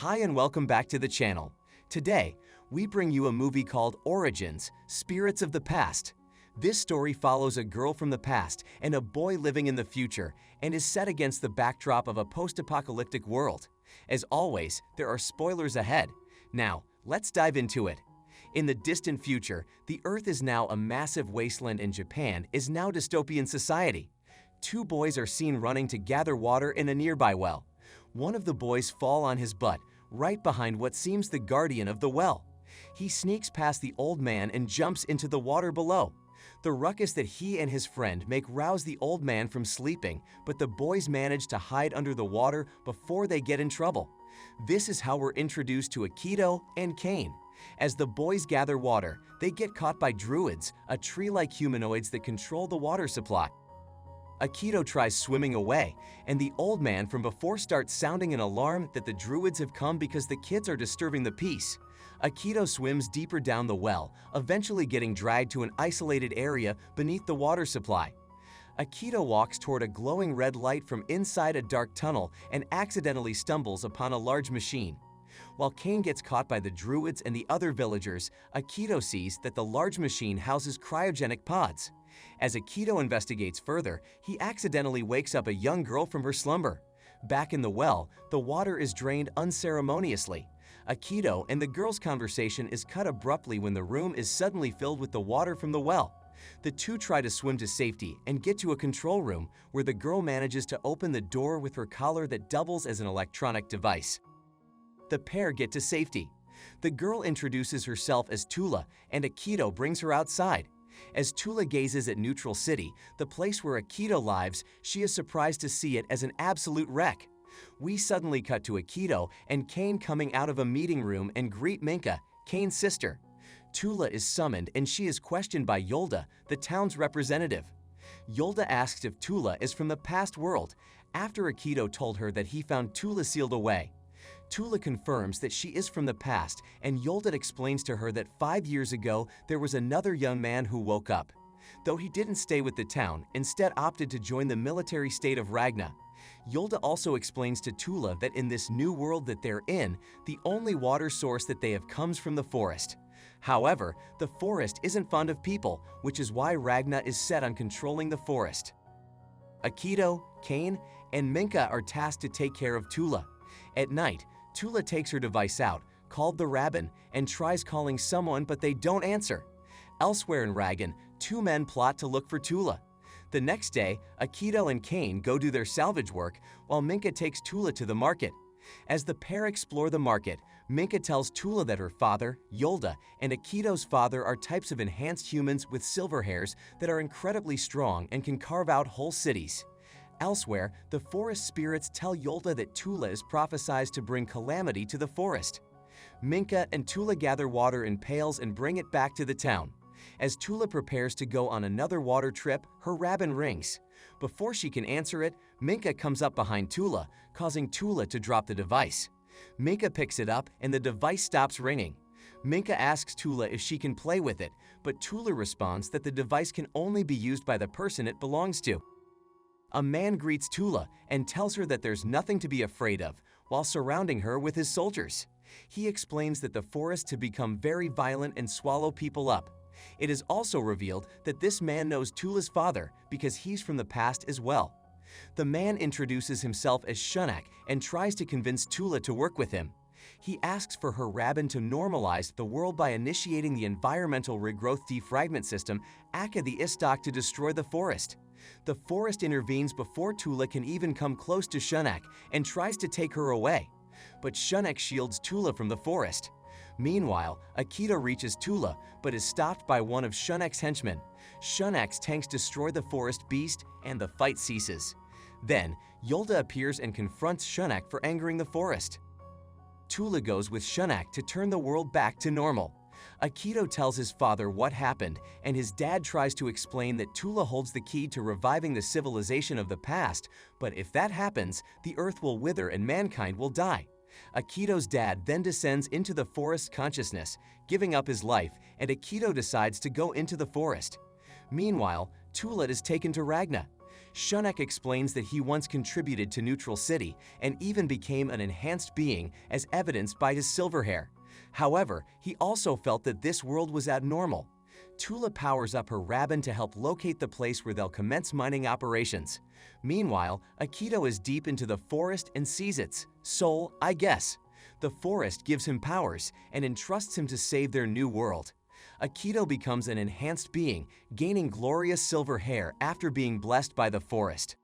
Hi and welcome back to the channel. Today, we bring you a movie called Origins, Spirits of the Past. This story follows a girl from the past and a boy living in the future and is set against the backdrop of a post-apocalyptic world. As always, there are spoilers ahead. Now, let's dive into it. In the distant future, the Earth is now a massive wasteland and Japan is now dystopian society. Two boys are seen running to gather water in a nearby well. One of the boys falls on his butt, right behind what seems the guardian of the well. He sneaks past the old man and jumps into the water below. The ruckus that he and his friend make rouse the old man from sleeping, but the boys manage to hide under the water before they get in trouble. This is how we're introduced to Akito and Kane. As the boys gather water, they get caught by druids, a tree-like humanoids that control the water supply. Akito tries swimming away, and the old man from before starts sounding an alarm that the druids have come because the kids are disturbing the peace. Akito swims deeper down the well, eventually getting dragged to an isolated area beneath the water supply. Akito walks toward a glowing red light from inside a dark tunnel and accidentally stumbles upon a large machine. While Kane gets caught by the druids and the other villagers, Akito sees that the large machine houses cryogenic pods. As Akito investigates further, he accidentally wakes up a young girl from her slumber. Back in the well, the water is drained unceremoniously. Akito and the girl's conversation is cut abruptly when the room is suddenly filled with the water from the well. The two try to swim to safety and get to a control room where the girl manages to open the door with her collar that doubles as an electronic device. The pair get to safety. The girl introduces herself as Tula, and Akito brings her outside. As Tula gazes at Neutral City, the place where Akito lives, she is surprised to see it as an absolute wreck. We suddenly cut to Akito and Kane coming out of a meeting room and greet Minka, Kane's sister. Tula is summoned and she is questioned by Yolda, the town's representative. Yolda asks if Tula is from the past world, after Akito told her that he found Tula sealed away. Tula confirms that she is from the past, and Yolda explains to her that 5 years ago there was another young man who woke up. Though he didn't stay with the town, instead opted to join the military state of Ragna. Yolda also explains to Tula that in this new world that they're in, the only water source that they have comes from the forest. However, the forest isn't fond of people, which is why Ragna is set on controlling the forest. Akito, Kane, and Minka are tasked to take care of Tula. At night, Tula takes her device out, called the Rabbin, and tries calling someone but they don't answer. Elsewhere in Ragan, two men plot to look for Tula. The next day, Akito and Kane go do their salvage work while Minka takes Tula to the market. As the pair explore the market, Minka tells Tula that her father, Yolda, and Akito's father are types of enhanced humans with silver hairs that are incredibly strong and can carve out whole cities. Elsewhere, the forest spirits tell Yolda that Tula is prophesied to bring calamity to the forest. Minka and Tula gather water in pails and bring it back to the town. As Tula prepares to go on another water trip, her Rabbin rings. Before she can answer it, Minka comes up behind Tula, causing Tula to drop the device. Minka picks it up and the device stops ringing. Minka asks Tula if she can play with it, but Tula responds that the device can only be used by the person it belongs to. A man greets Tula and tells her that there's nothing to be afraid of, while surrounding her with his soldiers. He explains that the forest to become very violent and swallow people up. It is also revealed that this man knows Tula's father because he's from the past as well. The man introduces himself as Shunak and tries to convince Tula to work with him. He asks for her Rabbin to normalize the world by initiating the environmental regrowth defragment system Aka the Istok to destroy the forest. The forest intervenes before Tula can even come close to Shunak and tries to take her away. But Shunak shields Tula from the forest. Meanwhile, Akito reaches Tula but is stopped by one of Shunak's henchmen. Shunak's tanks destroy the forest beast and the fight ceases. Then, Yolda appears and confronts Shunak for angering the forest. Tula goes with Shunak to turn the world back to normal. Akito tells his father what happened, and his dad tries to explain that Tula holds the key to reviving the civilization of the past, but if that happens, the earth will wither and mankind will die. Akito's dad then descends into the forest consciousness, giving up his life, and Akito decides to go into the forest. Meanwhile, Tula is taken to Ragna. Shunek explains that he once contributed to Neutral City and even became an enhanced being as evidenced by his silver hair. However, he also felt that this world was abnormal. Tula powers up her Rabin to help locate the place where they'll commence mining operations. Meanwhile, Akito is deep into the forest and sees its soul, I guess. The forest gives him powers and entrusts him to save their new world. Akito becomes an enhanced being, gaining glorious silver hair after being blessed by the forest.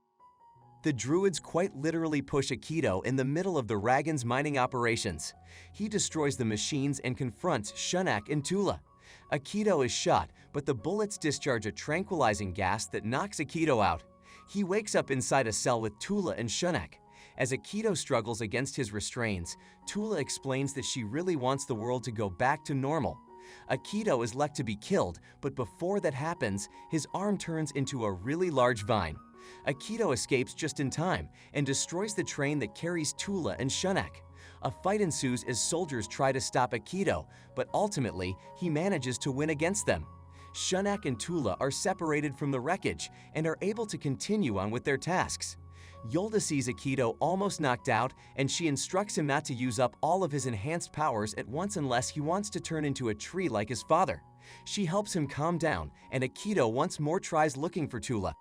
The druids quite literally push Akito in the middle of the Ragan's mining operations. He destroys the machines and confronts Shunek and Tula. Akito is shot, but the bullets discharge a tranquilizing gas that knocks Akito out. He wakes up inside a cell with Tula and Shunek. As Akito struggles against his restraints, Tula explains that she really wants the world to go back to normal. Akito is left to be killed, but before that happens, his arm turns into a really large vine. Akito escapes just in time and destroys the train that carries Tula and Shunek. A fight ensues as soldiers try to stop Akito, but ultimately, he manages to win against them. Shunek and Tula are separated from the wreckage and are able to continue on with their tasks. Yolda sees Akito almost knocked out, and she instructs him not to use up all of his enhanced powers at once unless he wants to turn into a tree like his father. She helps him calm down, and Akito once more tries looking for Tula.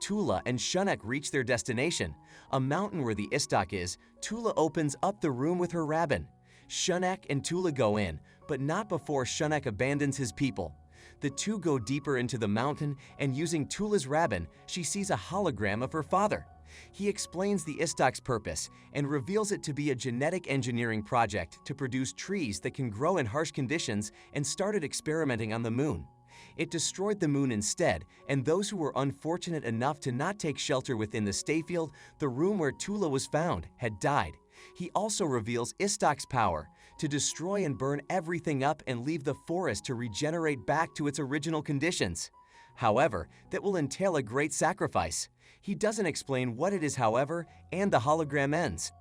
Tula and Shunek reach their destination, a mountain where the Istok is. Tula opens up the room with her Rabin. Shunek and Tula go in, but not before Shunek abandons his people. The two go deeper into the mountain, and using Tula's Rabin, she sees a hologram of her father. He explains the Istok's purpose and reveals it to be a genetic engineering project to produce trees that can grow in harsh conditions, and started experimenting on the moon. It destroyed the moon instead, and those who were unfortunate enough to not take shelter within the stayfield, the room where Tula was found, had died. He also reveals Istok's power to destroy and burn everything up and leave the forest to regenerate back to its original conditions. However, that will entail a great sacrifice. He doesn't explain what it is, however, and the hologram ends.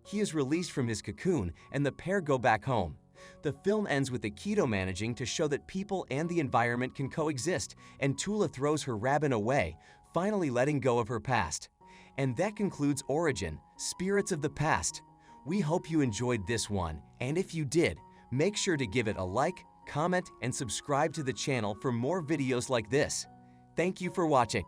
He is released from his cocoon, and the pair go back home. The film ends with Akito managing to show that people and the environment can coexist, and Tula throws her Rabin away, finally letting go of her past. And that concludes Origin, Spirits of the Past. We hope you enjoyed this one, and if you did, make sure to give it a like, comment, and subscribe to the channel for more videos like this. Thank you for watching.